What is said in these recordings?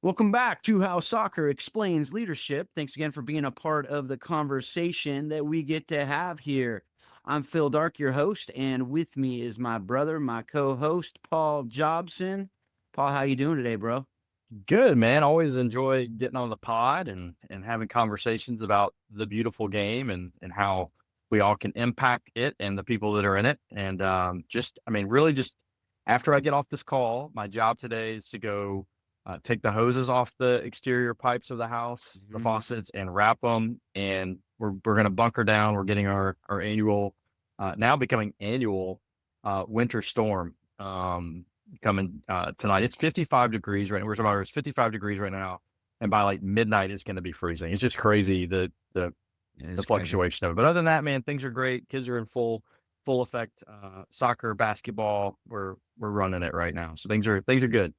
Welcome back to How Soccer Explains Leadership. Thanks again for being a part of the conversation that we get to have here. I'm Phil Dark, your host, and with me is my brother, my co-host, Paul Jobson. Paul, how you doing today, bro? Good, man. Always enjoy getting on the pod and having conversations about the beautiful game and how we all can impact it and the people that are in it. And really just after I get off this call, my job today is to go take the hoses off the exterior pipes of the house, the Mhm. faucets, and wrap them. And we're going to bunker down. We're getting our annual, now becoming annual winter storm. Coming tonight. It's 55 degrees right now. We're talking about it's 55 degrees right now, and by like midnight, it's going to be freezing. It's just crazy It the is crazy. fluctuation of it. But other than that, man, things are great. Kids are in full effect. Soccer, basketball, we're running it right now. So things are good.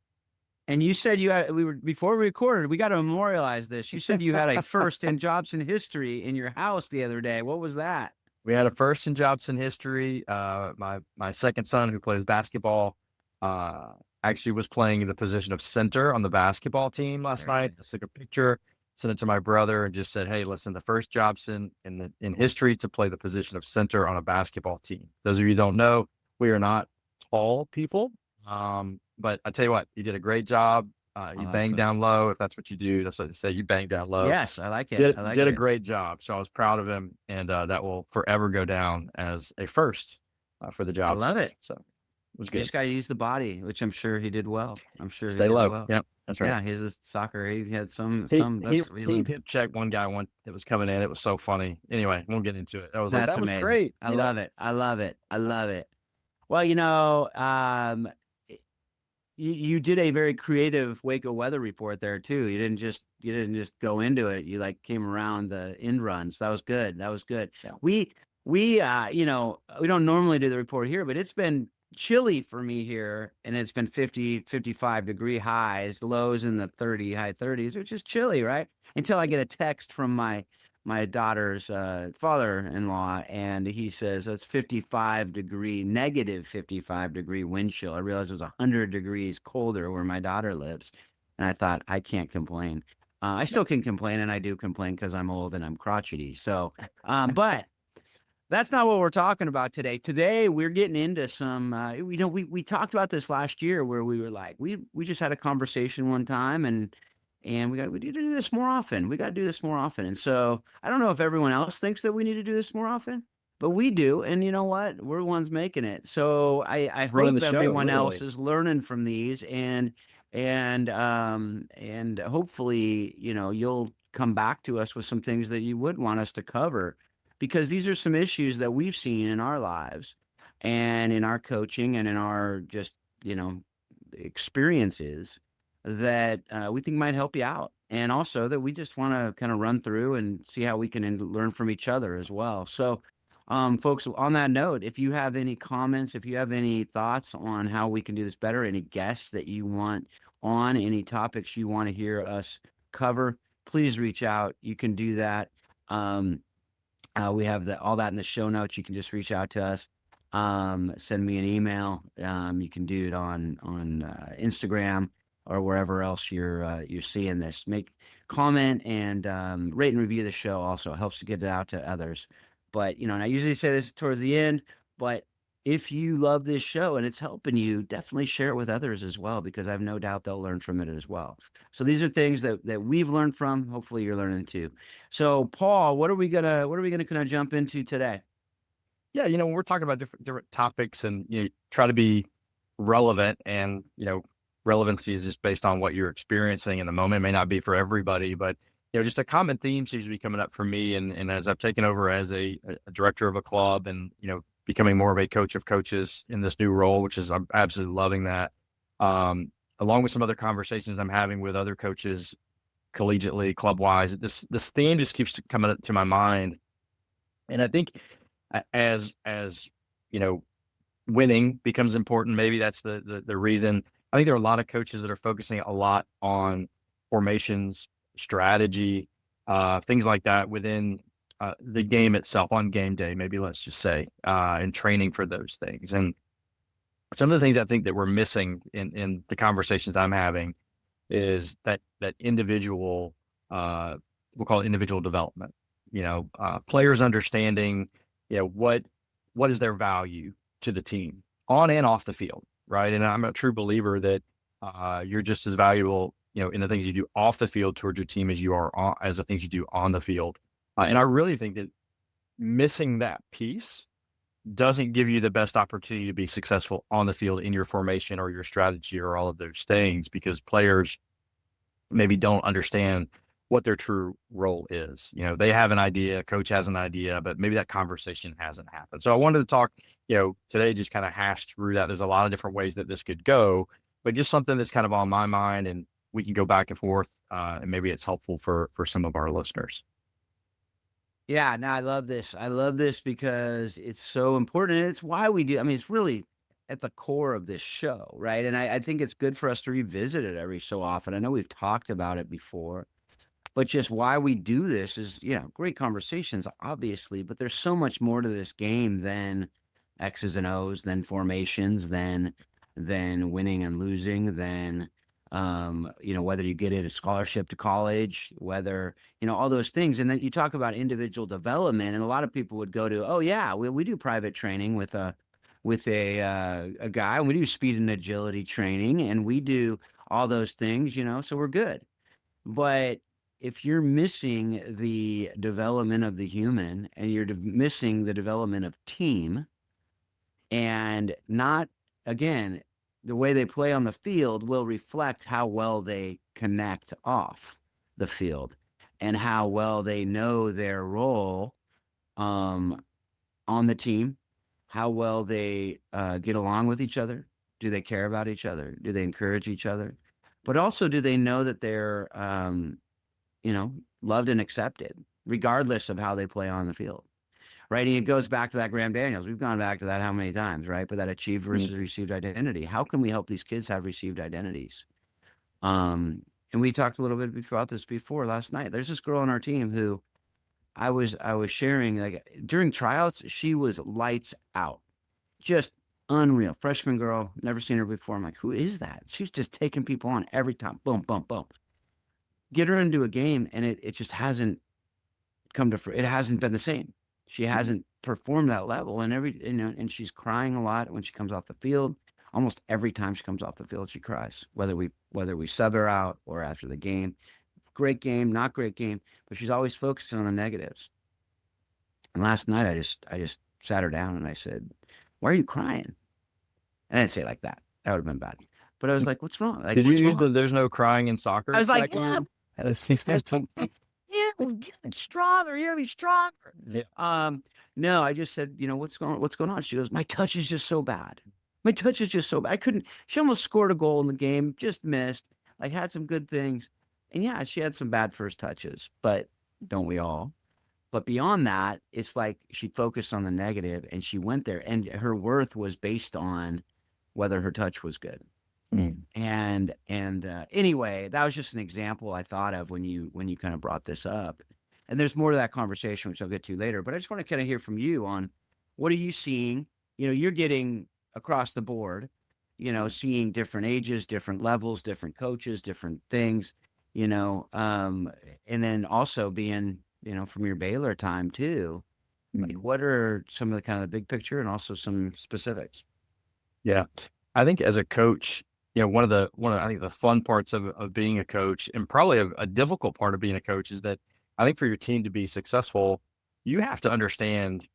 And you said you had we were before we recorded, we got to memorialize this. You said you had a first in Jobson history in your house the other day. What was that? We had a first in Jobson history. My second son, who plays basketball, uh, actually was playing the position of center on the basketball team last There night. it I is. took a picture, sent it to my brother, and just said, "Hey, listen, the first Jobson in history to play the position of center on a basketball team." Those of you who don't know, we are not tall people, but I tell you what, he did a great job. You bang Awesome. down low if that's what you do. That's what they say. You bang down low. Yes, I like it. Did I like did a it. great job, so I was proud of him, and, that will forever go down as a first, for the I love Jobsons, it. so it was You good. just gotta use the body, which I'm sure he did well. I'm sure he Stay did low. well. Yep, that's right. Yeah, he's a soccer. He had He some he that's he really hip checked one guy one that was coming in, it was so funny. Anyway, won't get into it. I was like, that's "That was amazing. great." I Yep. love it. I love it. I love it. Well, y- you did a very creative Waco weather report there too. You didn't just go into it. You like came around the end runs. That was good. That was good. Yeah. We we don't normally do the report here, but it's been chilly for me here, and it's been 50, 55 degree highs, lows in the 30 high 30s, which is chilly, right? Until I get a text from my daughter's father-in-law, and he says it's 55 degree, negative 55 degree wind chill. I realized it was 100 degrees colder where my daughter lives, and I thought I can't complain. I still can complain, and I do complain because I'm old and I'm crotchety. So, but that's not what we're talking about today. Today we're getting into some. We talked about this last year where we were like, we just had a conversation one time, and we need to do this more often. We got to do this more often. And so I don't know if everyone else thinks that we need to do this more often, but we do. And you know what? We're the ones making it. So I Running the hope show, everyone else literally. is learning from these, and hopefully you'll come back to us with some things that you would want us to cover, because these are some issues that we've seen in our lives and in our coaching and in our just you know experiences that we think might help you out, and also that we just want to kind of run through and see how we can learn from each other as well. So folks, on that note, if you have any comments, if you have any thoughts on how we can do this better, any guests that you want on, any topics you want to hear us cover, please reach out. You can do that. We have all that in the show notes. You can just reach out to us. Send me an email. You can do it on Instagram or wherever else you're seeing this. Make comment and rate and review the show. Also helps to get it out to others. But and I usually say this towards the end. But if you love this show and it's helping you, definitely share it with others as well, because I have no doubt they'll learn from it as well. So these are things that we've learned from. Hopefully, you're learning too. So, Paul, what are we gonna kind of jump into today? Yeah, we're talking about different topics and, try to be relevant and, relevancy is just based on what you're experiencing in the moment. It may not be for everybody, but, just a common theme seems to be coming up for me. And as I've taken over as a director of a club and, becoming more of a coach of coaches in this new role, which is, I'm absolutely loving that. Along with some other conversations I'm having with other coaches collegiately, club wise, this theme just keeps coming up to my mind. And I think as you know, winning becomes important. Maybe that's the reason. I think there are a lot of coaches that are focusing a lot on formations, strategy, things like that within the game itself on game day. Maybe let's just say, and training for those things. And some of the things I think that we're missing in the conversations I'm having is that individual, we'll call it individual development. Players understanding, what is their value to the team on and off the field, right? And I'm a true believer that you're just as valuable, in the things you do off the field towards your team as you are as the things you do on the field. And I really think that missing that piece doesn't give you the best opportunity to be successful on the field in your formation or your strategy or all of those things, because players maybe don't understand what their true role is. They have an idea, coach has an idea, but maybe that conversation hasn't happened. So I wanted to talk, today, just kind of hash through that. There's a lot of different ways that this could go, but just something that's kind of on my mind, and we can go back and forth, and maybe it's helpful for some of our listeners. Yeah, no, I love this. I love this because it's so important. And it's why we do. I mean, it's really at the core of this show, right? And I think it's good for us to revisit it every so often. I know we've talked about it before, but just why we do this is, great conversations, obviously, but there's so much more to this game than X's and O's, than formations, than winning and losing, than whether you get a scholarship to college, whether, all those things. And then you talk about individual development, and a lot of people would go to, oh yeah, we do private training with a guy, and we do speed and agility training, and we do all those things, so we're good. But if you're missing the development of the human, and you're missing the development of team, and not, again, the way they play on the field will reflect how well they connect off the field and how well they know their role um, on the team, how well they get along with each other. Do they care about each other? Do they encourage each other? But also, do they know that they're, loved and accepted, regardless of how they play on the field? Right. And it goes back to that Graham Daniels. We've gone back to that how many times, right? But that achieved versus received identity. How can we help these kids have received identities? And we talked a little bit about this before last night. There's this girl on our team who I was sharing, like, during tryouts, she was lights out, just unreal. Freshman girl, never seen her before. I'm like, who is that? She's just taking people on every time. Boom, boom, boom. Get her into a game, and it just hasn't it hasn't been the same. She hasn't performed that level, and and she's crying a lot when she comes off the field. Almost every time she comes off the field, she cries, whether we sub her out or after the game. Great game, not great game, but she's always focusing on the negatives. And last night, I just sat her down and I said, "Why are you crying?" And I didn't say it like that. That would have been bad. But I was like, "What's wrong? Like, Did you what's use wrong?" there's no crying in I soccer was like, back "Yeah." then? I was like, "Yeah, we're getting stronger. You're gonna be stronger." Yeah. No, I just said, what's going on? She goes, "My touch is just so bad. My touch is just so bad. I couldn't." She almost scored a goal in the game, just missed. Like, had some good things, and yeah, she had some bad first touches, but don't we all? But beyond that, it's like she focused on the negative, and she went there, and her worth was based on whether her touch was good. Mm. And anyway, that was just an example I thought of when you kind of brought this up. And there's more to that conversation, which I'll get to later. But I just want to kind of hear from you on what are you seeing? You're getting across the board, seeing different ages, different levels, different coaches, different things, and then also being, from your Baylor time too. Like, what are some of the kind of the big picture and also some specifics? Yeah. I think as a coach, one of I think the fun parts of being a coach, and probably a difficult part of being a coach, is that I think for your team to be successful, you have to understand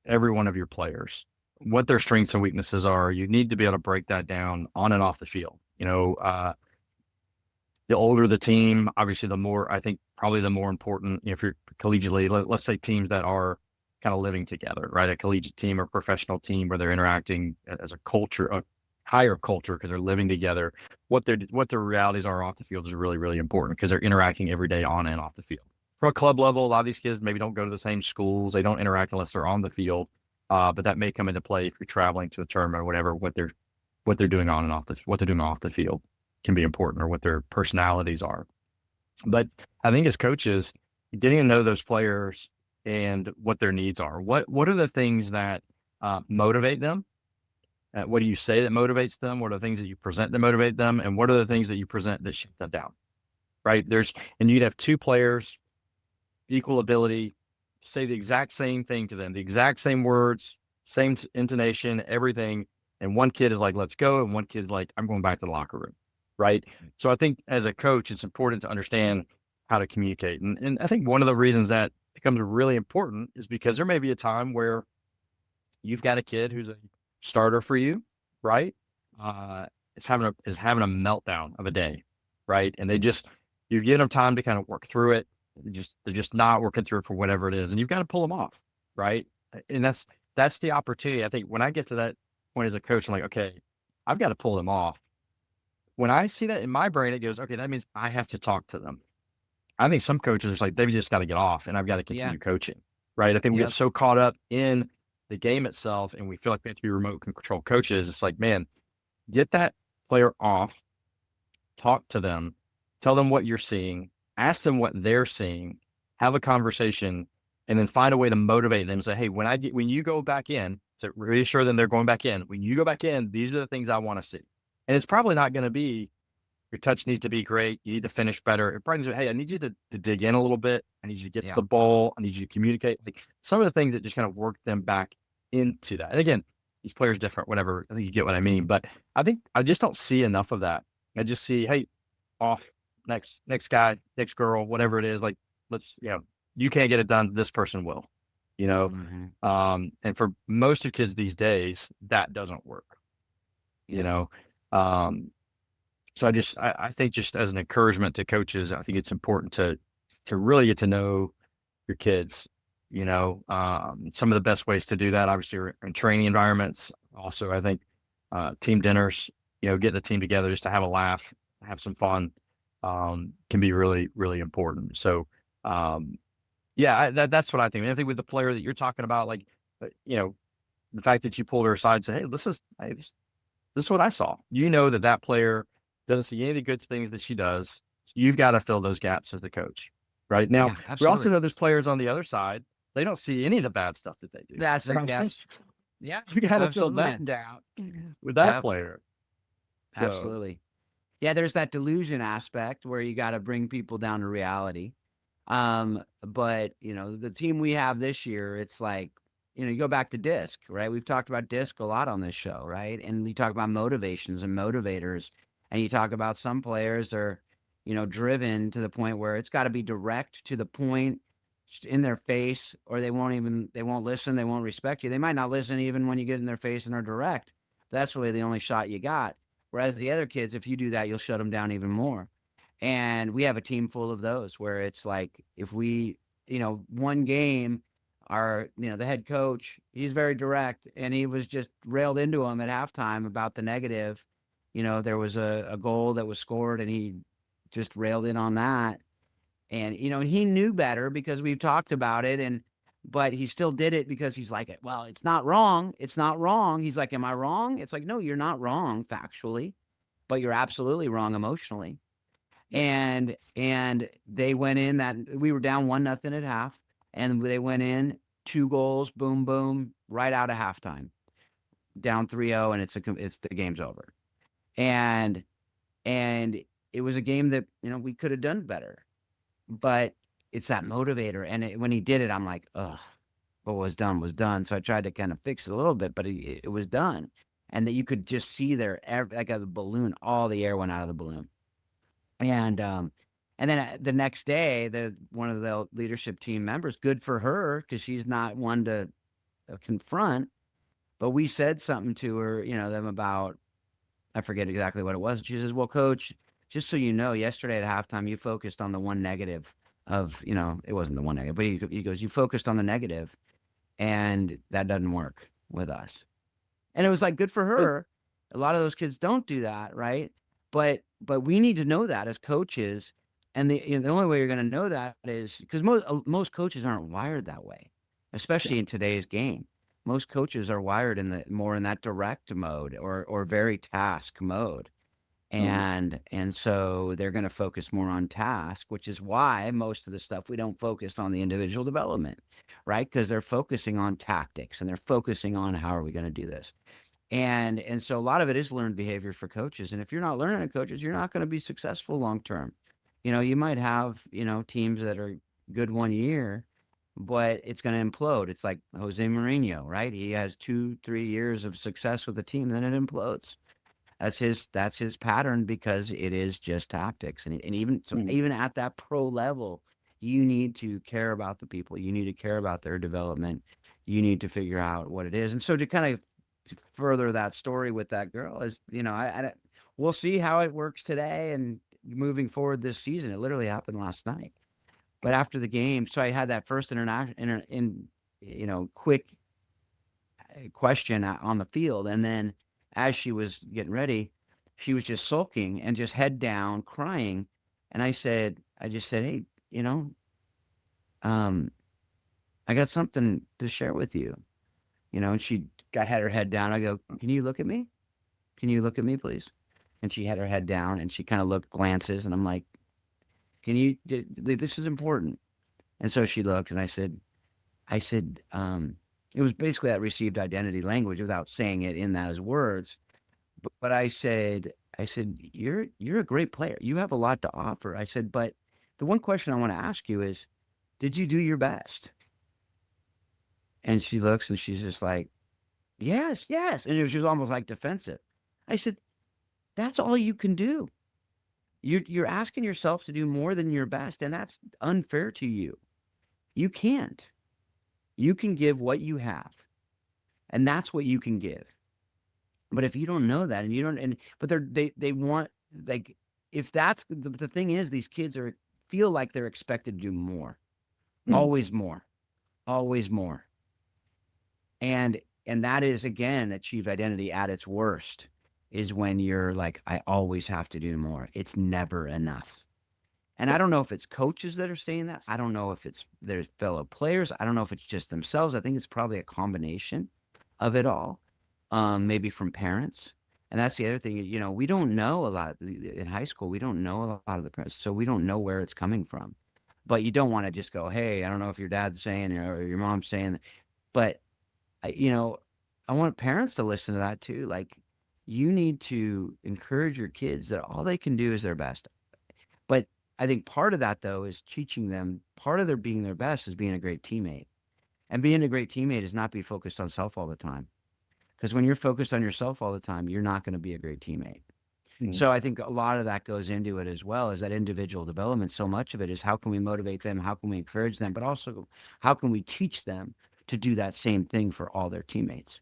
every one of your players, what their strengths and weaknesses are. You need to be able to break that down on and off the field. The older the team, obviously, the more, I think, probably the more important, if you're collegiately, let's say teams that are kind of living together, right? A collegiate team or professional team where they're interacting as a culture, a higher culture, because they're living together. What their realities are off the field is really, really important, because they're interacting every day on and off the field. From a club level, a lot of these kids maybe don't go to the same schools. They don't interact unless they're on the field. But that may come into play if you're traveling to a tournament or whatever. What they're doing on and off what they're doing off the field can be important, or what their personalities are. But I think as coaches, getting to know those players and what their needs are. What are the things that motivate them? What do you say that motivates them? What are the things that you present that motivate them? And what are the things that you present that shut them down? Right? And you'd have two players, equal ability, say the exact same thing to them, the exact same words, same intonation, everything. And one kid is like, let's go. And one kid's like, I'm going back to the locker room. Right. So I think as a coach, it's important to understand how to communicate. And I think one of the reasons that becomes really important is because there may be a time where you've got a kid who's a starter for you, right? Uh, is having a meltdown of a day, right? And you give them time to kind of work through it. They're just not working through it for whatever it is, and you've got to pull them off, right? And that's the opportunity. I think when I get to that point as a coach, I'm like, okay, I've got to pull them off. When I see that in my brain, it goes, okay, that means I have to talk to them. I think some coaches are like, they've just got to get off and I've got to Yeah. continue coaching. Right. I think we get Yep. so caught up in the game itself and we feel like we have to be remote control coaches. It's like, man, get that player off, talk to them, tell them what you're seeing, ask them what they're seeing, have a conversation, and then find a way to motivate them. Say, hey, when you go back in, so reassure them they're going back in. When you go back in, these are the things I want to see. And it's probably not going to be your touch needs to be great. You need to finish better. It probably, hey, I need you to dig in a little bit. I need you to get to Yeah. the ball. I need you to communicate. Like some of the things that just kind of work them back into that. And again, these players different, whatever. I think you get what I mean. But I think I just don't see enough of that. I just see, hey, off, next guy, next girl, whatever it is. Like, you can't get it done. This person will, you know. Mhm. And for most of kids these days, that doesn't work, you Yeah. know. Um, so I think just as an encouragement to coaches, I think it's important to really get to know your kids. Some of the best ways to do that, obviously, are in training environments. Also, I think team dinners, getting the team together just to have a laugh, have some fun, can be really, really important. So, yeah, that's what I think. And I think with the player that you're talking about, like, the fact that you pulled her aside and said, "Hey, this is what I saw." That player doesn't see any of the good things that she does. So you've got to fill those gaps as the coach. Right now, Yeah. we also Absolutely. know there's players on the other side. They don't see any of the bad stuff that they do. That's You know it. what I'm saying? Yes. Yeah. You got to fill Absolutely. that down with that Yep. player. So, Absolutely. Yeah, there's that delusion aspect where you gotta bring people down to reality. But, the team we have this year, it's like, you go back to DISC, right? We've talked about DISC a lot on this show, right? And you talk about motivations and motivators, and you talk about some players are, driven to the point where it's gotta be direct to the point, in their face, or they won't listen, they won't respect you. They might not listen even when you get in their face and are direct. That's really the only shot you got. Whereas the other kids, if you do that, you'll shut them down even more. And we have a team full of those where it's like if we, one game, the head coach, he's very direct and he was just railed into him at halftime about the negative. There was a goal that was scored and he just railed in on that. And, he knew better because we've talked about it. But he still did it because he's like, well, it's not wrong. It's not wrong. He's like, am I wrong? It's like, no, you're not wrong factually, but you're absolutely wrong emotionally. And they went in that we were down 1-0 at half, and they went in 2 goals, boom, boom, right out of halftime, down 3-0, and it's the game's over. And and it was a game that, we could have done better, but it's that motivator. And when he did it, I'm like, ugh, what was done was done. So I tried to kind of fix it a little bit, but it was done. And that you could just see there, like a balloon, all the air went out of the balloon. And then the next day, one of the leadership team members, good for her, because she's not one to confront. But we said something to her, them about, I forget exactly what it was. She says, "Well, coach, just so you know, yesterday at halftime, you focused on the one negative of, it wasn't the one negative, but he goes, you focused on the negative, and that doesn't work with us." And it was like, good for but her. A lot of those kids don't do that, right? But we need to know that as coaches. And the only way you're going to know that is because most coaches aren't wired that way, yeah, especially in today's game. Most coaches are wired in that direct mode or very task mode. mhm, And so they're going to focus more on task, which is why most of the stuff we don't focus on the individual development, right? Because they're focusing on tactics and they're focusing on how are we going to do this. And so a lot of it is learned behavior for coaches. And if you're not learning it, coaches, you're not going to be successful long term. You might have, teams that are good one year, but it's going to implode. It's like Jose Mourinho, right? He has 2, 3 years of success with the team, then it implodes. That's his pattern because it is just tactics. And even so, Mm. even at that pro level, you need to care about the people. You need to care about their development. You need to figure out what it is. And so to kind of further that story with that girl is, we'll see how it works today and moving forward this season. It literally happened last night. But after the game, so I had that first quick question on the field, and then as she was getting ready, she was just sulking and just head down, crying. And I just said, hey, you know, um, I got something to share with you. And she had her head down. I go, can you look at me? Can you look at me, please? And she had her head down and she kind of looked, glances, and I'm like, this is important. And so she looked, and I said, it was basically that received identity language without saying it in those words. But I said, you're a great player. You have a lot to offer. I said, but the one question I want to ask you is, did you do your best? And she looks and she's just like, yes, yes. And she was almost like defensive. I said, that's all you can do. You're asking yourself to do more than your best, and that's unfair to you. You can't. You can give what you have, and that's what you can give. But if you don't know that, and you don't, and but they want, like, if that's the thing is, these kids feel like they're expected to do more, Mm. always more, always more. And that is, again, achieved identity at its worst, is when you're like, I always have to do more. It's never enough. And I don't know if it's coaches that are saying that. I don't know if it's their fellow players. I don't know if it's just themselves. I think it's probably a combination of it all, maybe from parents. And that's the other thing. We don't know a lot in high school. We don't know a lot of the parents, so we don't know where it's coming from. But you don't want to just go, "Hey, I don't know if your dad's saying or your mom's saying that." But I, you know, I want parents to listen to that too. Like, you need to encourage your kids that all they can do is their best. But I think part of that, though, is teaching them. Part of their being their best is being a great teammate. And being a great teammate is not be focused on self all the time. Because when you're focused on yourself all the time, you're not going to be a great teammate. Mm. So I think a lot of that goes into it as well, is that individual development. So much of it is how can we motivate them? How can we encourage them? But also, how can we teach them to do that same thing for all their teammates?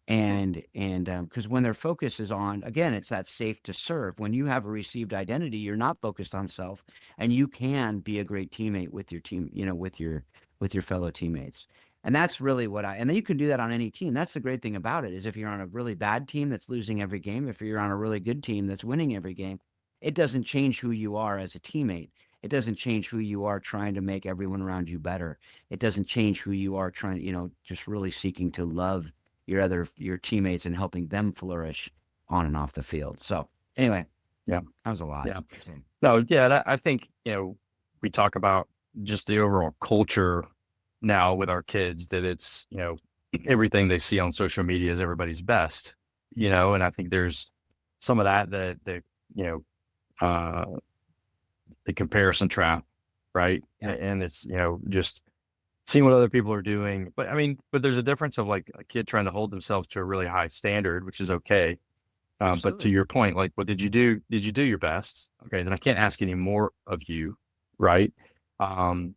And because when their focus is on, again, it's that safe to serve. When you have a received identity, you're not focused on self, and you can be a great teammate with your team, with your fellow teammates. And that's really and then you can do that on any team. That's the great thing about it, is if you're on a really bad team that's losing every game, if you're on a really good team that's winning every game, it doesn't change who you are as a teammate. It doesn't change who you are trying to make everyone around you better. It doesn't change who you are trying, just really seeking to love your teammates and helping them flourish on and off the field. So anyway, Yeah. that was a lot. Yeah. So, No, yeah. I think, we talk about just the overall culture now with our kids, that it's, everything they see on social media is everybody's best, and I think there's some of that, you know, uh, the comparison trap, right? yeah, And it's, just seeing what other people are doing. But I mean, but there's a difference of like a kid trying to hold themselves to a really high standard, which is okay. But to absolutely. your point, like, what did you do? Did you do your best? Okay, then I can't ask any more of you, right? Um,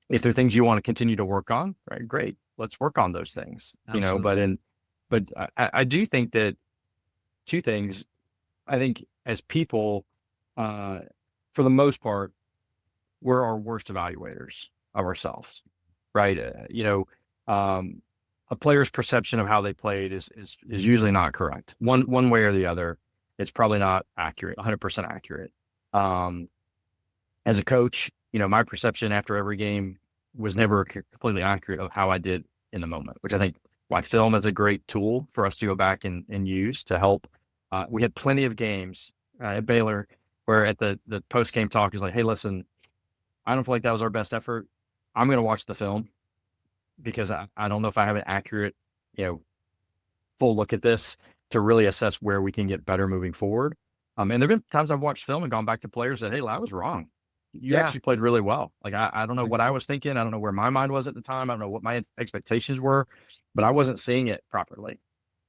if there are things you want to continue to work on, right? Great, let's work on those things, But Absolutely. but I do think that two things. I think as people, uh, for the most part, we're our worst evaluators of ourselves, right? Um, a player's perception of how they played is usually not correct. One way or the other, it's probably not accurate, 100% accurate. Um, as a coach, my perception after every game was never completely accurate of how I did in the moment, which I think why film is a great tool for us to go back and use to help. We had plenty of games at Baylor where at the post game talk is like, hey, listen, I don't feel like that was our best effort. I'm going to watch the film because I don't know if I have an accurate, you know, full look at this to really assess where we can get better moving forward. And there've been times I've watched film and gone back to players and said, "Hey, I was wrong. You Yeah. actually played really well. Like I don't know what I was thinking. I don't know where my mind was at the time. I don't know what my expectations were, but I wasn't seeing it properly,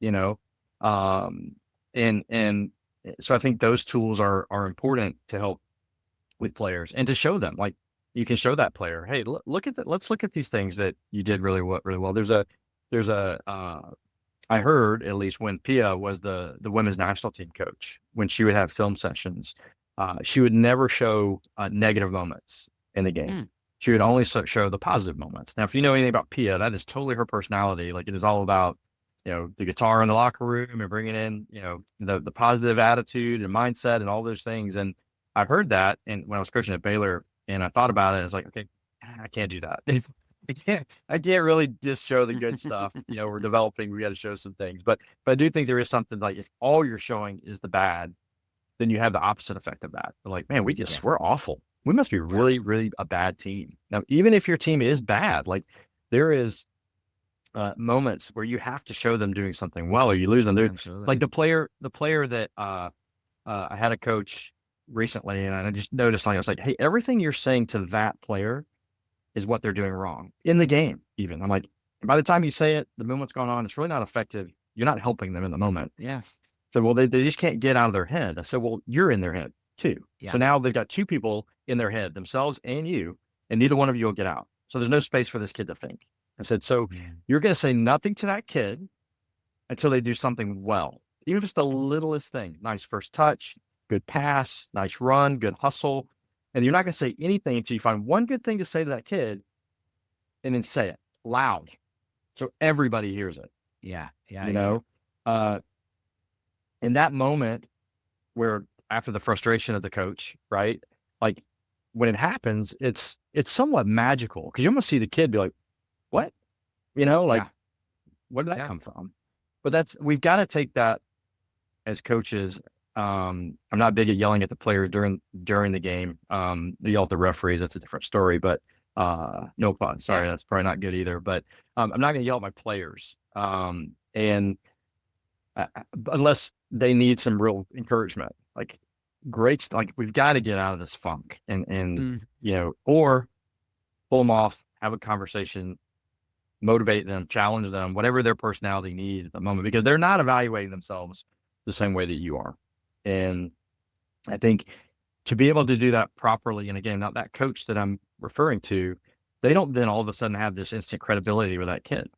you know. Um, and so I think those tools are important to help with players and to show them, like, you can show that player, hey, look at that. Let's look at these things that you did really well. There's a I heard, at least when Pia was the women's national team coach, when she would have film sessions, she would never show negative moments in the game. Mm. She would only show the positive moments. Now, if you know anything about Pia, that is totally her personality. Like, it is all about, the guitar in the locker room and bringing in, the positive attitude and mindset and all those things. And I've heard that. And when I was coaching at Baylor and I thought about it, I was like, okay, I can't do that. I can't really just show the good stuff. We're developing. We got to show some things, but I do think there is something, like, if all you're showing is the bad, then you have the opposite effect of that. They're like, man, Yeah. we're awful. We must be Yeah. really, really a bad team. Now, even if your team is bad, like, there is moments where you have to show them doing something well, or you lose them. There's like Absolutely. the player that I had a coach recently, and I just noticed, like, I was like, hey, everything you're saying to that player is what they're doing wrong in the game. Even I'm like, by the time you say it, the movement's going on. It's really not effective. You're not helping them in the moment. Yeah. So, well, they just can't get out of their head. I said, well, you're in their head too. Yeah. So now they've got two people in their head, themselves and you, and neither one of you will get out. So there's no space for this kid to think. I said, so Mm. you're going to say nothing to that kid until they do something well, even if it's the littlest thing. Nice first touch, good pass, nice run, good hustle. And you're not going to say anything until you find one good thing to say to that kid, and then say it loud so everybody hears it, Yeah. Yeah. you Yeah. know? Uh, in that moment where, after the frustration of the coach, right? Like, when it happens, it's somewhat magical because you almost see the kid be like, what? Like, Yeah. where did that Yeah. come from? But we've got to take that as coaches. I'm not big at yelling at the players during the game. You yell at the referees, that's a different story. But no fun. Yeah. Sorry, that's probably not good either. But I'm not going to yell at my players. And unless they need some real encouragement, like, like, we've got to get out of this funk and Mm. or pull them off, have a conversation, motivate them, challenge them, whatever their personality needs at the moment, because they're not evaluating themselves the same way that you are. And I think, to be able to do that properly, and again, not that coach that I'm referring to, they don't then all of a sudden have this instant credibility with that kid.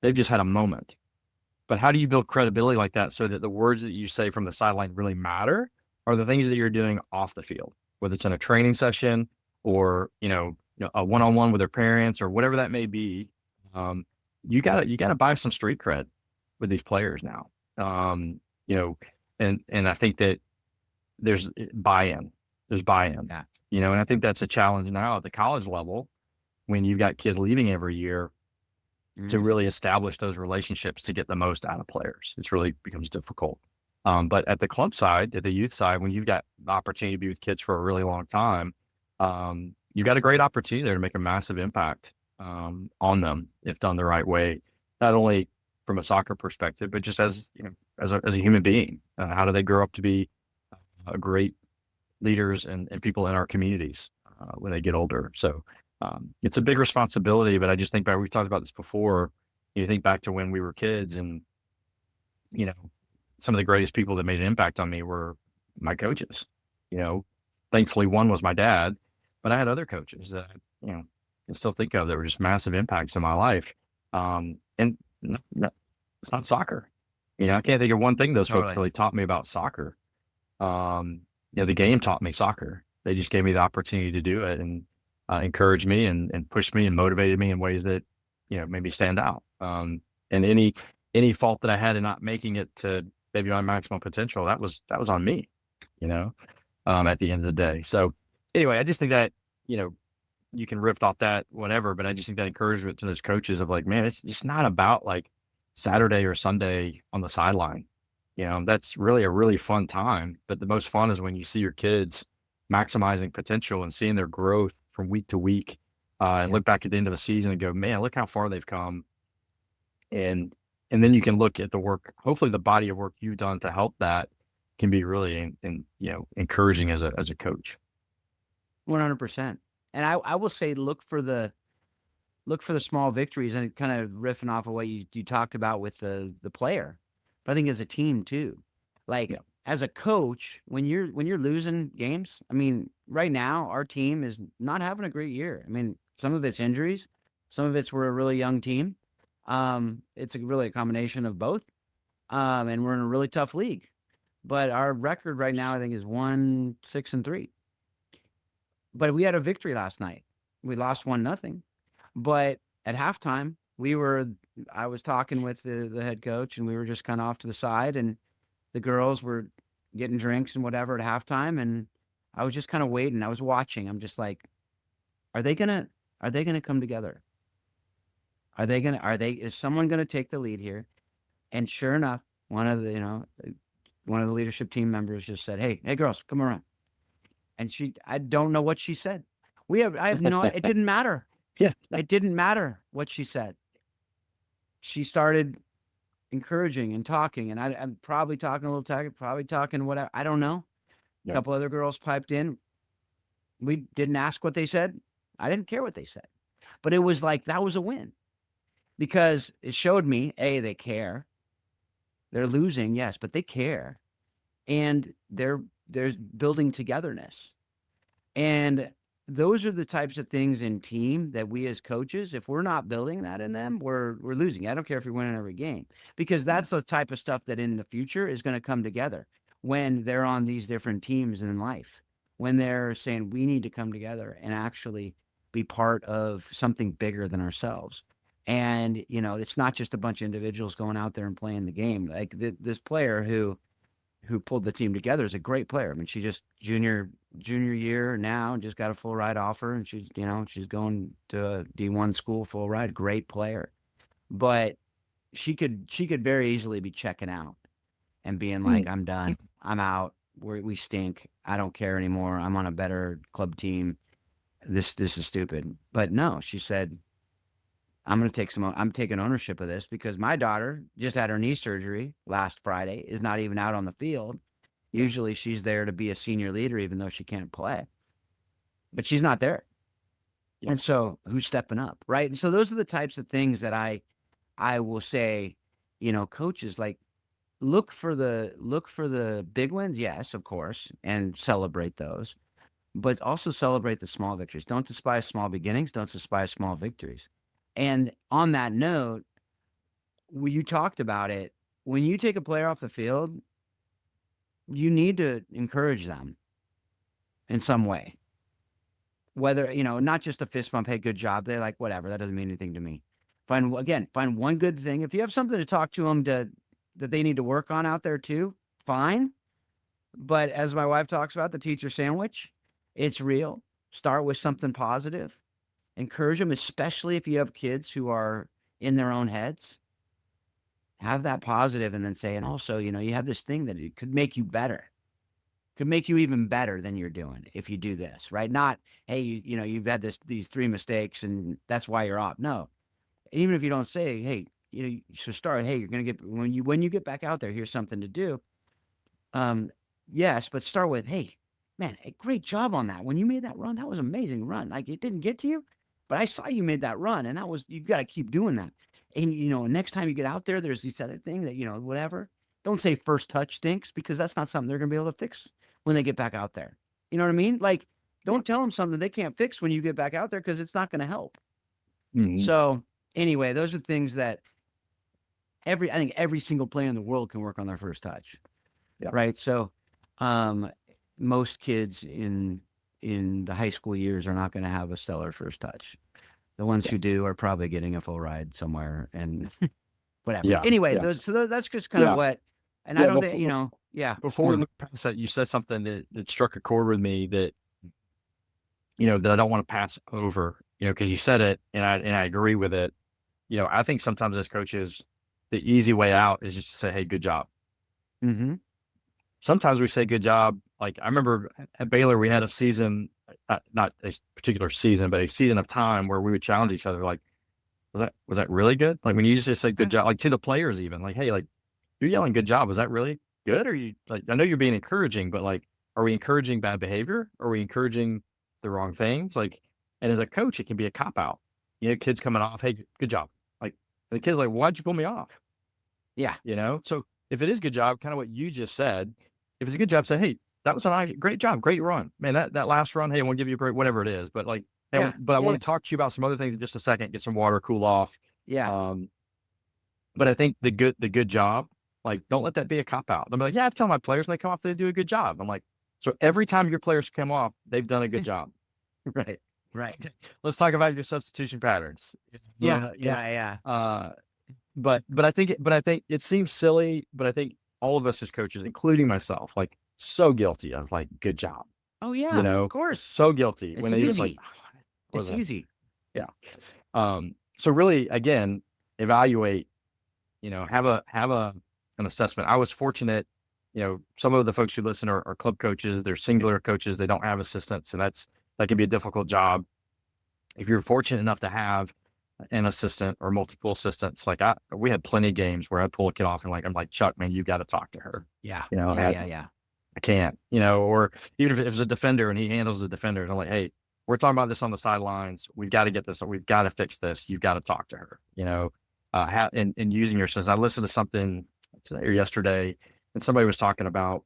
They've just had a moment. But how do you build credibility like that so that the words that you say from the sideline really matter, are the things that you're doing off the field, whether it's in a training session or, a one-on-one with their parents or whatever that may be. Um, you gotta buy some street cred with these players now. Um, you know, and I think that there's buy-in. There's buy-in. Yeah. And I think that's a challenge now at the college level, when you've got kids leaving every year, to Mm. really establish those relationships to get the most out of players. It's really becomes difficult. But at the club side, at the youth side, when you've got the opportunity to be with kids for a really long time, you've got a great opportunity there to make a massive impact on them if done the right way. Not only from a soccer perspective, but just as as a human being. How do they grow up to be great leaders and people in our communities when they get older? So it's a big responsibility, but I just think back, we've talked about this before. You think back to when we were kids, and, you know, some of the greatest people that made an impact on me were my coaches. You know, Thankfully one was my dad, but I had other coaches that, can still think of, that were just massive impacts in my life. And no, it's not soccer. Yeah. I can't think of one thing those folks Totally. really taught me about soccer. The game taught me soccer. They just gave me the opportunity to do it, and encouraged me and pushed me and motivated me in ways that, made me stand out. And any fault that I had in not making it to maybe my maximum potential, that was on me, at the end of the day. So anyway, I just think that, you can riff off that, whatever, but I just think that encouragement to those coaches of, like, man, it's just not about, like, Saturday or Sunday on the sideline. That's really a really fun time, but the most fun is when you see your kids maximizing potential and seeing their growth from week to week, and Yeah. look back at the end of the season and go, man, look how far they've come. And and then you can look at the work, hopefully the body of work you've done to help that can be really encouraging as a coach. 100%. And I will say, look for the small victories, and kind of riffing off of what you talked about with the player. But I think as a team too, like Yeah. as a coach, when you're losing games, I mean, right now our team is not having a great year. I mean, some of it's injuries, some of it's we're a really young team. It's really a combination of both. And we're in a really tough league. But our record right now, I think, is 1-6-3. But we had a victory last night. We lost 1-0. But at halftime, I was talking with the head coach, and we were just kind of off to the side, and the girls were getting drinks and whatever at halftime, and I was just kind of waiting. I was watching. I'm just like, are they gonna are they gonna come together? Is someone gonna take the lead here? And sure enough, one of the leadership team members just said, hey girls, come around. And I don't know what she said. I have no, it didn't matter. Yeah. It didn't matter what she said. She started encouraging and talking, and I'm probably talking a little tired, probably talking whatever. I don't know. A Yeah. couple other girls piped in. We didn't ask what they said. I didn't care what they said. But it was like that was a win, because it showed me, A, they care. They're losing, yes, but they care. And there's building togetherness. And those are the types of things in team that we as coaches, if we're not building that in them, we're losing. I don't care if you're winning every game, because that's the type of stuff that in the future is going to come together when they're on these different teams in life, when they're saying we need to come together and actually be part of something bigger than ourselves. And, it's not just a bunch of individuals going out there and playing the game. Like this player who pulled the team together is a great player. I mean, she just junior year now and just got a full ride offer, and she's going to a D1 school, full ride, great player. But she could very easily be checking out and being like, I'm done. I'm out. We stink. I don't care anymore. I'm on a better club team. This is stupid. But no, she said, I'm taking ownership of this, because my daughter just had her knee surgery last Friday, is not even out on the field. Yeah. Usually she's there to be a senior leader, even though she can't play, but she's not there. Yeah. And so who's stepping up? Right. And so those are the types of things that I will say, coaches, like, look for the big wins. Yes, of course. And celebrate those, but also celebrate the small victories. Don't despise small beginnings. Don't despise small victories. And on that note, when you talked about it, when you take a player off the field, you need to encourage them in some way. Whether, not just a fist bump, hey, good job. They're like, whatever, that doesn't mean anything to me. Find one good thing. If you have something to talk to them that they need to work on out there too, fine. But as my wife talks about, the teacher sandwich, it's real. Start with something positive. Encourage them, especially if you have kids who are in their own heads. Have that positive, and then say, and also, you have this thing that it could make you better. Could make you even better than you're doing if you do this, right? Not, hey, you've had these 3 mistakes and that's why you're off. No. Even if you don't say, hey, you should start, hey, you're gonna get when you get back out there, here's something to do. Yes, but start with, hey, man, great job on that. When you made that run, that was an amazing run. Like, it didn't get to you, but I saw you made that run, and you got to keep doing that. And next time you get out there, there's this other thing that whatever. Don't say first touch stinks, because that's not something they're gonna be able to fix when they get back out there. You know what I mean? Like, don't tell them something they can't fix when you get back out there, because it's not going to help. Mhm. So anyway, those are things that I think every single player in the world can work on their first touch. Yeah. Right. So, most kids in the high school years are not going to have a stellar first touch. The ones who do are probably getting a full ride somewhere, and whatever. Yeah. Anyway, Yeah. that's just kind of what, and I Yeah. don't think, yeah. Before we move past that, you said something that struck a chord with me that, that I don't want to pass over, because you said it and I agree with it. I think sometimes as coaches, the easy way out is just to say, hey, good job. Mm-hmm. Sometimes we say good job. Like, I remember at Baylor, we had a season, not a particular season, but a season of time where we would challenge each other. Like, Was that really good? Like when you just say good Yeah, job, like to the players even, like, hey, like you're yelling good job. Was that really good? Or you like I know you're being encouraging, but like are we encouraging bad behavior? Are we encouraging the wrong things? Like, and as a coach, it can be a cop out. Kids coming off, hey, good job. Like and the kid's like, why'd you pull me off? yeah, So if it is good job, kind of what you just said, if it's a good job, say, hey, that was a nice, great job, great run, man. That last run, hey, I want to give you a great whatever it is, but like, hey, yeah, but I yeah, want to talk to you about some other things in just a second. Get some water, cool off. yeah, Um, but I think the good job, like, don't let that be a cop out. I'm like, yeah, I tell my players when they come off, they do a good job. I'm like, so every time your players come off, they've done a good yeah, job. right, right. Okay, let's talk about your substitution patterns. Yeah, You know, yeah, yeah. uh, but I think it seems silly, but I think all of us as coaches, including myself, like so guilty of like good job, Oh, yeah, of course. so guilty when It's they just like easy. what It's was that? easy. Yeah. So really again, evaluate, have an assessment. I was fortunate, some of the folks who listen are club coaches, they're singular coaches, they don't have assistants, and that can be a difficult job. If you're fortunate enough to have an assistant or multiple assistants, like we had plenty of games where I'd pull a kid off and like I'm like, Chuck, man, you got to talk to her. Yeah, You know, yeah, I, yeah, yeah. I can't, or even if it was a defender and he handles the defenders, I'm like, hey, we're talking about this on the sidelines. We've got to get this. We've got to fix this. You've got to talk to her. And using your assistants. I listened to something today or yesterday, and somebody was talking about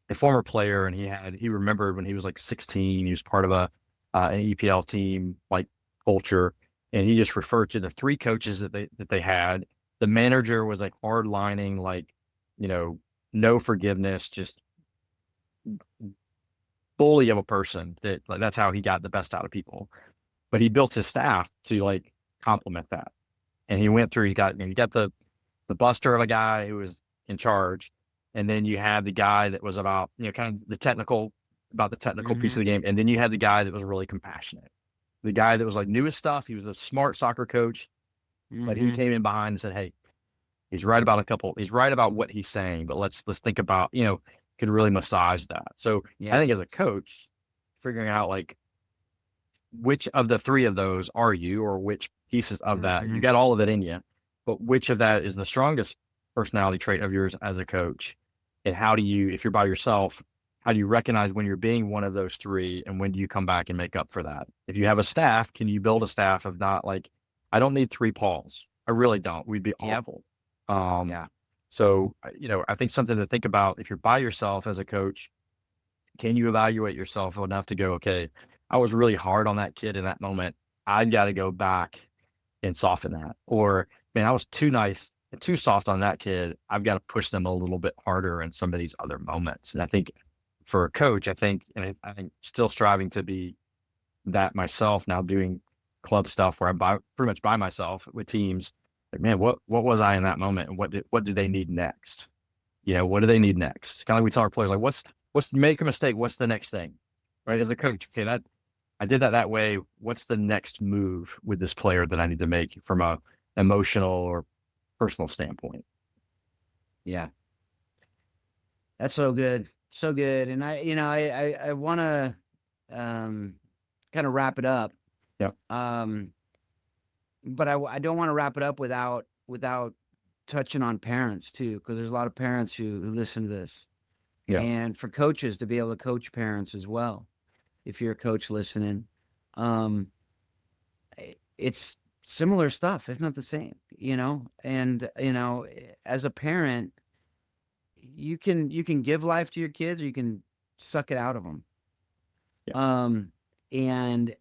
a former player, and he remembered when he was like 16, he was part of an EPL team like culture, and he just referred to the three coaches that they had. The manager was like hard lining, like you know, no forgiveness, just bully of a person. That like that's how he got the best out of people. But he built his staff to like complement that, and he went through. You got the buster of a guy who was in charge, and then you had the guy that was about kind of the technical piece Mhm, of the game, and then you had the guy that was really compassionate, the guy that was like knew his stuff. He was a smart soccer coach, but he mhm. came in behind and said, "Hey, he's right about what he's saying, but let's think about could really massage that." So I Yeah, think as a coach, figuring out like which of the three of those are you, or which pieces of that you mhm. got all of it in you, but which of that is the strongest personality trait of yours as a coach? And how do you, if you're by yourself, how do you recognize when you're being one of those three, and when do you come back and make up for that? If you have a staff, can you build a staff of not like, I don't need three Pauls. I really don't. We'd be Yep, awful. Um, yeah. I think something to think about if you're by yourself as a coach, can you evaluate yourself enough to go, okay, I was really hard on that kid in that moment. I got to go back and soften that. Or, man, I was too nice and too soft on that kid. I've got to push them a little bit harder in some of these other moments. And I think for a coach, I think still striving to be that myself now, doing club stuff where pretty much by myself with teams. Like, man, what was I in that moment, and what do they need next? What do they need next? Kind of like we tell our players, like, what's make a mistake? What's the next thing? Right. As a coach, okay, that I did that way. What's the next move with this player that I need to make from a emotional or personal standpoint? Yeah, that's so good, so good. And I want to um, kind of wrap it up, Yeah. um, but I don't want to wrap it up without touching on parents too, because there's a lot of parents who listen to this, Yeah. and for coaches to be able to coach parents as well. If you're a coach listening, um, it's similar stuff, if not the same. And as a parent, you can give life to your kids, or you can suck it out of them. Yeah. Um, and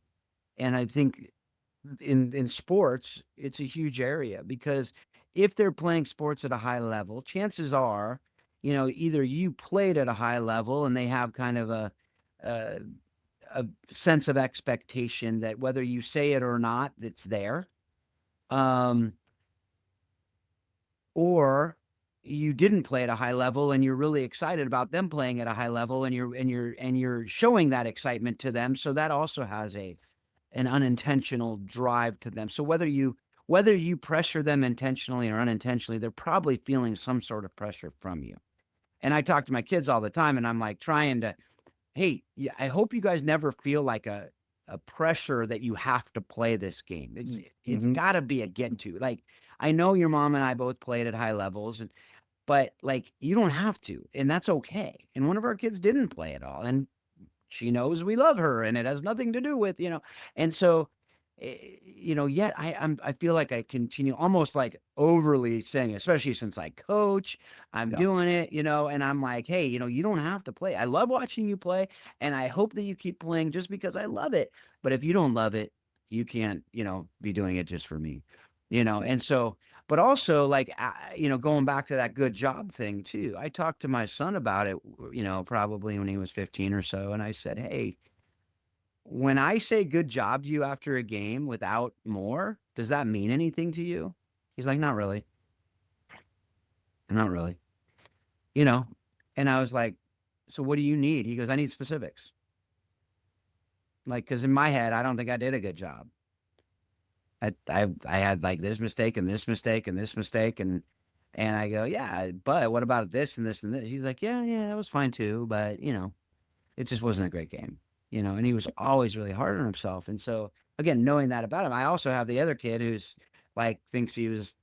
and I think in sports, it's a huge area, because if they're playing sports at a high level, chances are, either you played at a high level and they have kind of a, a sense of expectation that whether you say it or not, it's there. Um, or you didn't play at a high level and you're really excited about them playing at a high level, and you're showing that excitement to them, so that also has an unintentional drive to them. So whether you pressure them intentionally or unintentionally, they're probably feeling some sort of pressure from you. And I talk to my kids all the time, and I'm like trying to, hey, yeah, I hope you guys never feel like a pressure that you have to play this game. It's Mm-hmm. got to be a get to. Like, I know your mom and I both played at high levels, but like you don't have to, and that's okay. And one of our kids didn't play at all, and she knows we love her, and it has nothing to do with, and so, yet I feel like I continue almost like overly saying, especially since I coach, I'm Yeah. doing it, and I'm like, hey, you don't have to play. I love watching you play, and I hope that you keep playing just because I love it. But if you don't love it, you can't, be doing it just for me, and so, but also like, going back to that good job thing too. I talked to my son about it, probably when he was 15 or so, and I said, hey, when I say good job to you after a game without more, does that mean anything to you? He's like, not really. Not really. You know, and I was like, so what do you need? He goes, I need specifics. Like, because in my head, I don't think I did a good job. I had like this mistake and this mistake and this mistake, and I go, yeah, but what about this and this and this? He's like, yeah, yeah, that was fine too, but it just wasn't a great game, and he was always really hard on himself. And so, again, knowing that about him, I also have the other kid who's like thinks he was,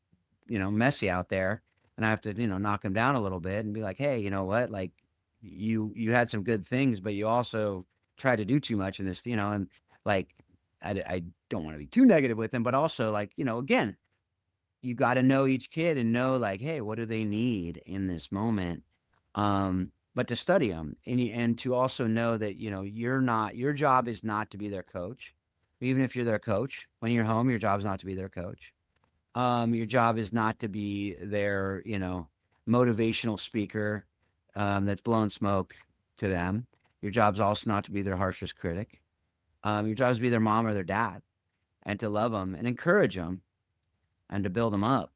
messy out there, and I have to, knock him down a little bit and be like, hey, you know what? Like, you had some good things, but you also tried to do too much in this, and like, I don't want to be too negative with him, but also like, again, you got to know each kid and know like, hey, what do they need in this moment? But to study them, and to also know that your job is not to be their coach. Even if you're their coach, when you're home, your job is not to be their coach. Your job is not to be their motivational speaker, that's blowing smoke to them. Your job's also not to be their harshest critic. Your job is to be their mom or their dad, and to love them and encourage them and to build them up,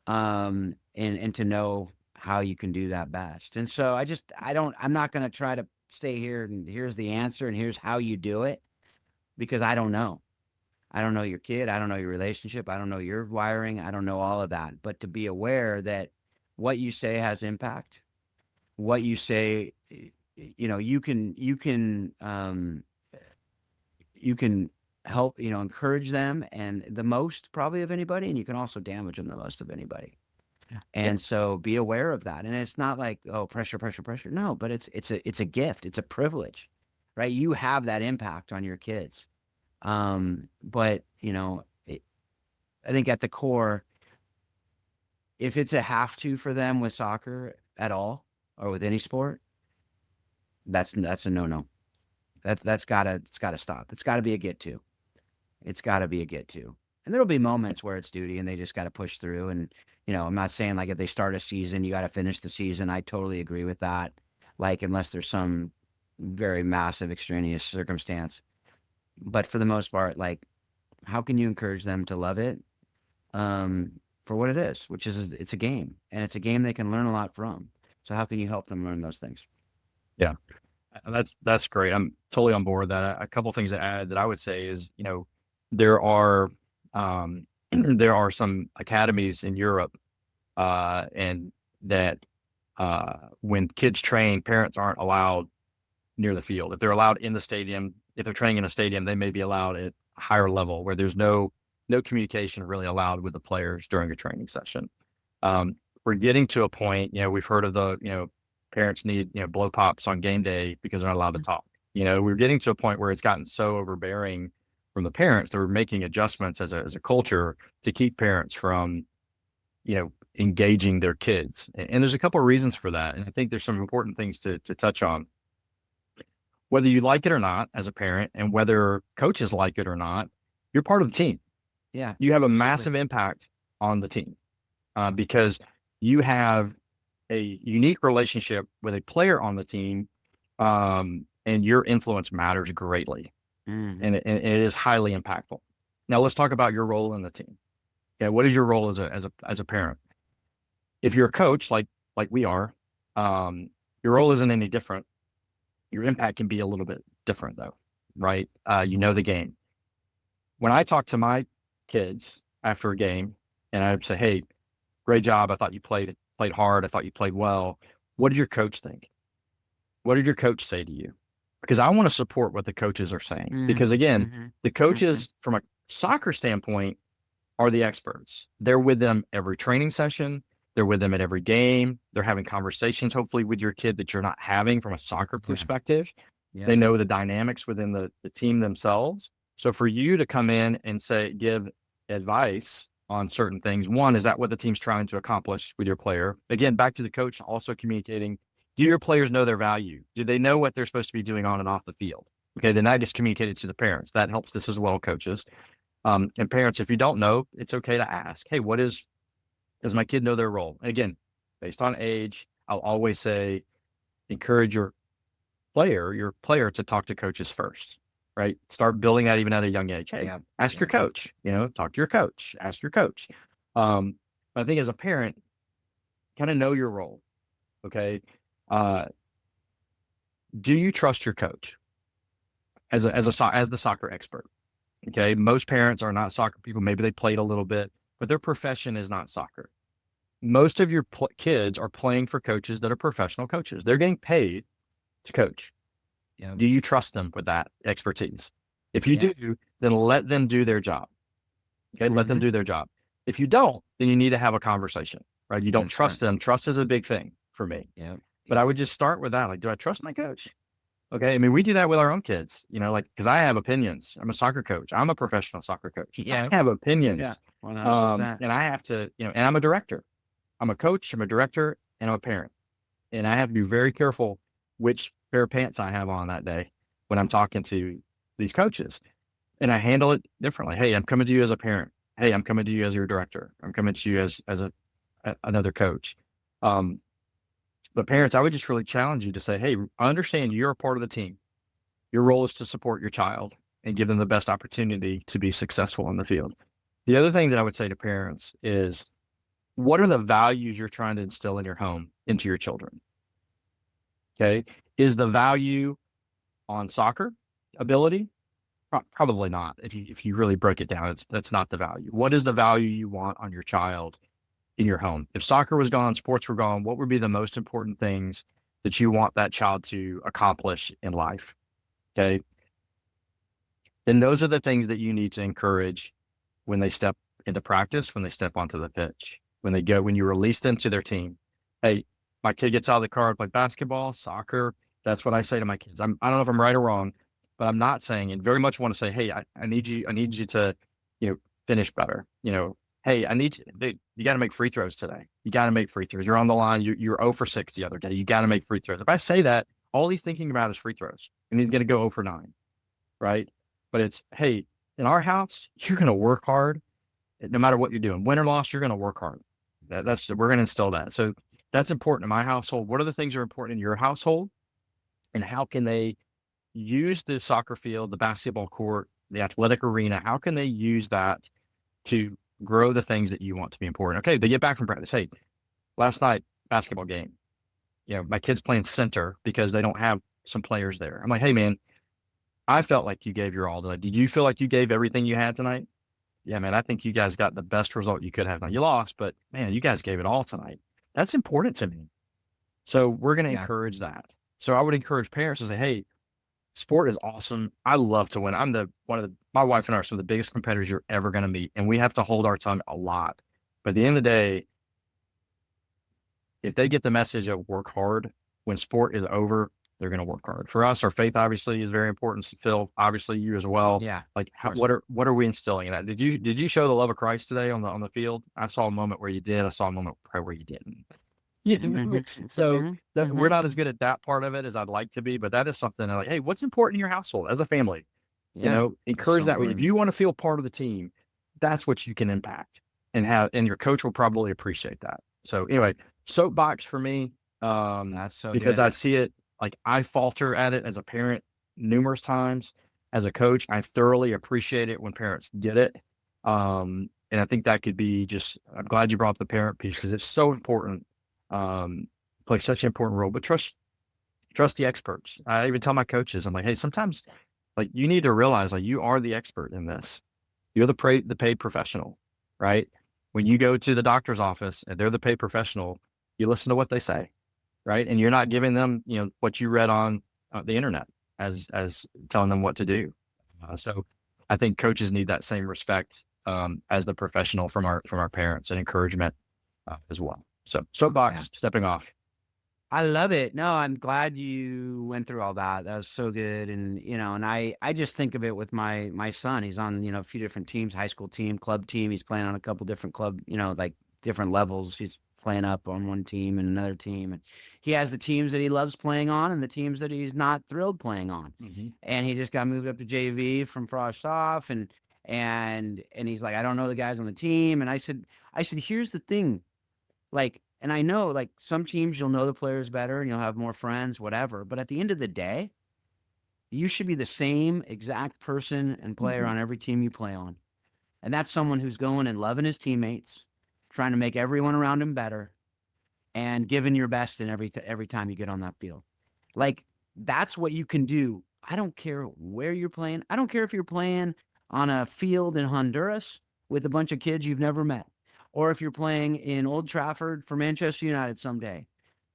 and to know how you can do that best. And so I'm not going to try to stay here and here's the answer and here's how you do it, because I don't know. I don't know your kid. I don't know your relationship. I don't know your wiring. I don't know all of that. But to be aware that what you say has impact, what you say, you can help, encourage them and the most probably of anybody, and you can also damage them the most of anybody. Yeah. And so be aware of that. And it's not like, oh, pressure, pressure, pressure. No, but it's a gift. It's a privilege, right? You have that impact on your kids. But I think at the core, if it's a have to for them with soccer at all or with any sport, that's a no no. It's gotta stop. It's gotta be a get to. It's gotta be a get to. And there'll be moments where it's duty and they just gotta push through. And I'm not saying like if they start a season, you gotta finish the season. I totally agree with that. Like unless there's some very massive extraneous circumstance. But for the most part, like how can you encourage them to love it, for what it is, which is it's a game, and it's a game they can learn a lot from. So how can you help them learn those things? Yeah. That's great. I'm totally on board with that. A couple things to add that I would say is, there are there are some academies in Europe, and that when kids train, parents aren't allowed near the field. If they're allowed in the stadium, if they're training in a stadium, they may be allowed at a higher level where there's no communication really allowed with the players during a training session. We're getting to a point, we've heard of the, parents need, blow pops on game day because they're not allowed to talk. We're getting to a point where it's gotten so overbearing from the parents that we're making adjustments as a culture to keep parents from, engaging their kids. And there's a couple of reasons for that. And I think there's some important things to touch on. Whether you like it or not as a parent, and whether coaches like it or not, you're part of the team. Yeah, You have a absolutely. massive impact on the team, because you have a unique relationship with a player on the team, and your influence matters greatly, Hmm. and it is highly impactful. Now, let's talk about your role in the team. Okay, what is your role as a parent? If you're a coach, like we are, your role isn't any different. Your impact can be a little bit different, though, right? You know the game. When I talk to my kids after a game, and I would say, "Hey, great job. I thought you played hard. I thought you played well. What did your coach think? What did your coach say to you?" because I want to support what the coaches are saying. Mm, Because again, mhm, the mhm. coaches from a soccer standpoint are the experts. They're with them every training session. They're with them at every game. They're having conversations, hopefully, with your kid that you're not having from a soccer Yeah. perspective. They Yep. know the dynamics within the team themselves. So for you to come in and say, give advice on certain things, one, is that what the team's trying to accomplish with your player? Again, back to the coach, also communicating, do your players know their value? Do they know what they're supposed to be doing on and off the field? Okay, then that gets communicated to the parents. That helps this as well, coaches. And parents, if you don't know, it's okay to ask, hey, does my kid know their role? And again, based on age, I'll always say, encourage your player to talk to coaches first, right? Start building that even at a young age. Hey, Yep. ask your Yep. coach, talk to your coach, ask your coach. But I think as a parent, kind of know your role. Okay. Uh, do you trust your coach as the soccer expert? Okay. Most parents are not soccer people. Maybe they played a little bit, but their profession is not soccer. Most of your kids are playing for coaches that are professional coaches. They're getting paid to coach. Yep. Do you trust them with that expertise? If you Yeah. do, then let them do their job. Okay, let them Mhm. do their job. If you don't, then you need to have a conversation, right? You don't That's right. trust them. Trust is a big thing for me. Yep. But I Yep. would just start with that. Like, do I trust my coach? Okay. I mean, we do that with our own kids, like, because I have opinions. I'm a soccer coach. I'm a professional soccer coach. I Yeah. have Yeah. opinions. 100%. And I have to, and I'm a director. I'm a coach, I'm a director, and I'm a parent. And I have to be very careful which pair of pants I have on that day when I'm talking to these coaches. And I handle it differently. Hey, I'm coming to you as a parent. Hey, I'm coming to you as your director. I'm coming to you as another coach. Um, but parents, I would just really challenge you to say, hey, I understand you're a part of the team. Your role is to support your child and give them the best opportunity to be successful in the field. The other thing that I would say to parents is, what are the values you're trying to instill in your home into your children? Okay. Is the value on soccer ability? Probably not. If you really break it down, that's not the value. What is the value you want on your child in your home? If soccer was gone, sports were gone, what would be the most important things that you want that child to accomplish in life? Okay. Then those are the things that you need to encourage when they step into practice, when they step onto the pitch, when you release them to their team. Hey, my kid gets out of the car to play basketball, soccer. That's what I say to my kids. I don't know if I'm right or wrong, but I'm not saying, and very much want to say, hey, I need you to, finish better. Hey, you got to make free throws today. You got to make free throws. You're on the line. You're 0 for 6 the other day. You got to make free throws. If I say that, all he's thinking about is free throws, and he's going to go 0 for 9, right? But it's, hey, in our house, you're going to work hard no matter what you're doing. Win or loss, you're going to work hard. We're going to instill that. So that's important in my household. What are the things that are important in your household, and how can they use the soccer field, the basketball court, the athletic arena? How can they use that to grow the things that you want to be important? Okay, they get back from practice. Hey, last night basketball game. My kid's playing center because they don't have some players there. I'm like, hey man, I felt like you gave your all tonight. Did you feel like you gave everything you had tonight? Yeah, man, I think you guys got the best result you could have. Now you lost, but man, you guys gave it all tonight. That's important to me. So we're going to Yeah. encourage that. So I would encourage parents to say, hey, sport is awesome. I love to win. My wife and I are some of the biggest competitors you're ever going to meet. And we have to hold our tongue a lot. But at the end of the day, if they get the message of work hard, when sport is over, they're going to work hard. For us, our faith obviously is very important. Phil, obviously you as well. Yeah. Of Like, course. what are we instilling in that? Did you show the love of Christ today on the field? I saw a moment where you did. I saw a moment where you didn't. Mhm. So Mhm. we're Mhm. not as good at that part of it as I'd like to be, but that is something like, hey, what's important in your household as a family? Yeah. That's Encourage so that. If important. you want to feel part of the team, that's what you can impact and your coach will probably appreciate that. So anyway, soapbox for me, That's so because good. I see it, like, I falter at it as a parent numerous times. As a coach, I thoroughly appreciate it when parents get it. And I think that could be I'm glad you brought up the parent piece because it's so important. Plays such an important role, but trust the experts. I even tell my coaches, I'm like, hey, sometimes, like, you need to realize, like, you are the expert in this. You're the paid professional, right? When you go to the doctor's office and they're the paid professional, you listen to what they say, right? And you're not giving them, what you read on the internet. as telling them what to do. So I think coaches need that same respect as the professional from our parents and encouragement as well. So Yeah. soapbox, stepping off. I love it. No, I'm glad you went through all that. That was so good. And, and I just think of it with my son. He's on, a few different teams, high school team, club team. He's playing on a couple different club, like different levels. He's playing up on one team and another team. And he has the teams that he loves playing on and the teams that he's not thrilled playing on. Hmm. And he just got moved up to JV from Frost off and he's like, I don't know the guys on the team. And I said, here's the thing. Like, and I know like some teams you'll know the players better and you'll have more friends, whatever. But at the end of the day, you should be the same exact person and player on every team you play on. And that's someone who's going and loving his teammates, trying to make everyone around him better, and giving your best in every time you get on that field. Like that's what you can do. I don't care where you're playing. I don't care if you're playing on a field in Honduras with a bunch of kids you've never met, or if you're playing in Old Trafford for Manchester United someday.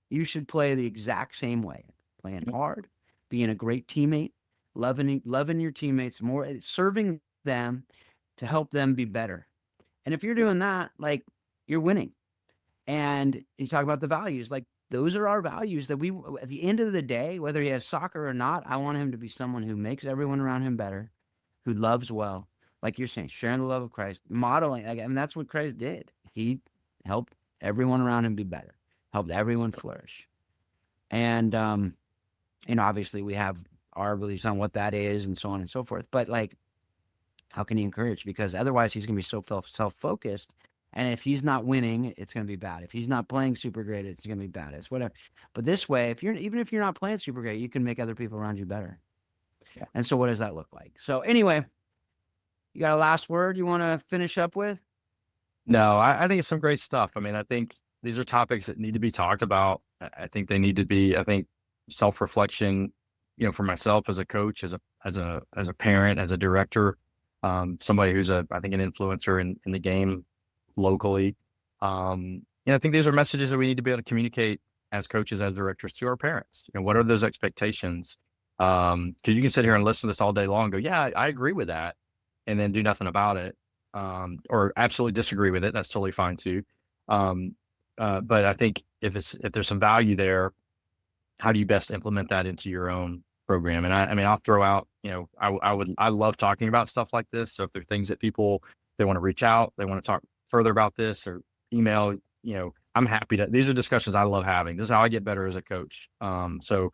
You should play the exact same way, playing hard, being a great teammate, loving your teammates more, serving them to help them be better. And if you're doing that, like you're winning. And you talk about the values, like those are our values that we, at the end of the day, whether he has soccer or not, I want him to be someone who makes everyone around him better, who loves well, like you're saying, sharing the love of Christ, modeling. Like, I mean, that's what Christ did. He helped everyone around him be better, helped everyone flourish. And, obviously we have our beliefs on what that is and so on and so forth. But like, how can he encourage? Because otherwise he's going to be so self-focused. And if he's not winning, it's going to be bad. If he's not playing super great, it's going to be bad. It's whatever. But this way, even if you're not playing super great, you can make other people around you better. Yeah. And so what does that look like? So anyway, you got a last word you want to finish up with? No, I think it's some great stuff. I mean, I think these are topics that need to be talked about. I think they need to be, I think, self-reflection, for myself as a coach, as a parent, as a director, somebody who's I think an influencer in the game locally. I think these are messages that we need to be able to communicate as coaches, as directors to our parents. What are those expectations? Because you can sit here and listen to this all day long and go, yeah, I agree with that, and then do nothing about it, or absolutely disagree with it. That's totally fine too. Um, but I think if there's some value there, how do you best implement that into your own program? And I mean, I'll throw out, I love talking about stuff like this. So if there are things that people, they want to reach out, they want to talk further about this or email, I'm happy to, these are discussions I love having. This is how I get better as a coach. So,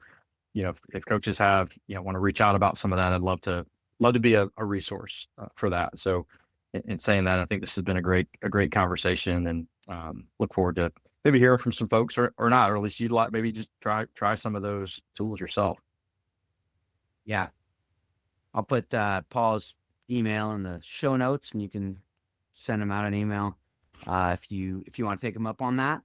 if coaches have, want to reach out about some of that, I'd love to be a resource for that. So in saying that, I think this has been a great conversation, and look forward to maybe hearing from some folks or not, or at least you'd like maybe just try some of those tools yourself. Yeah. I'll put Paul's email in the show notes and you can send him out an email if you want to take him up on that.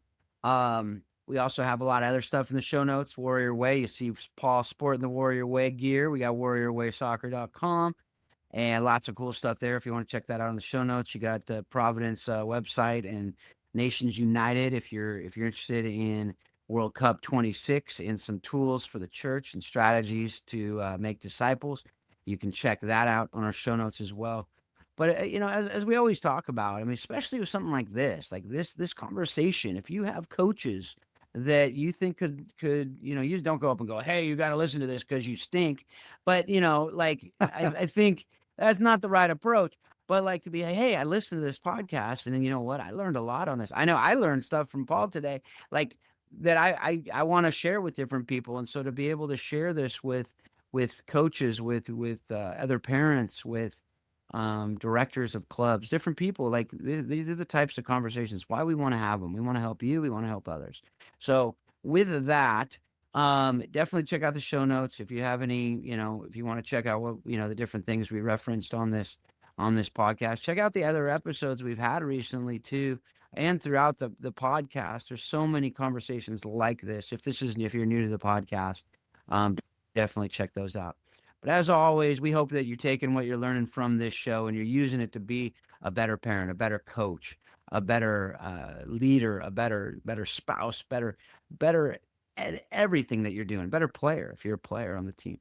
We also have a lot of other stuff in the show notes. Warrior Way, you see Paul sporting the Warrior Way gear. We got warriorwaysoccer.com and lots of cool stuff there. If you want to check that out in the show notes, you got the Providence website and Nations United. If you're interested in World Cup 26 and some tools for the church and strategies to make disciples, you can check that out on our show notes as well. But as we always talk about, I mean, especially with something like this conversation, if you have coaches that you think could you just don't go up and go, hey, you got to listen to this because you stink. But like I think that's not the right approach. But like to be, hey, I listened to this podcast, and then you know what? I learned a lot on this. I know I learned stuff from Paul today, like that I want to share with different people, and so to be able to share this with coaches, with other parents, with directors of clubs, different people, like these are the types of conversations why we want to have them. We want to help you. We want to help others. So with that, definitely check out the show notes if you have any, if you want to check out what, the different things we referenced on this podcast. Check out the other episodes we've had recently too, and throughout the podcast. There's so many conversations like this. If you're new to the podcast, um, definitely check those out. But as always, we hope that you're taking what you're learning from this show and you're using it to be a better parent, a better coach, a better leader, a better spouse, better at everything that you're doing, better player if you're a player on the team.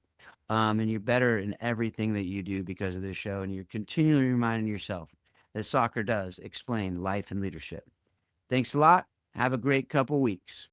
And you're better in everything that you do because of this show. And you're continually reminding yourself that soccer does explain life and leadership. Thanks a lot. Have a great couple weeks.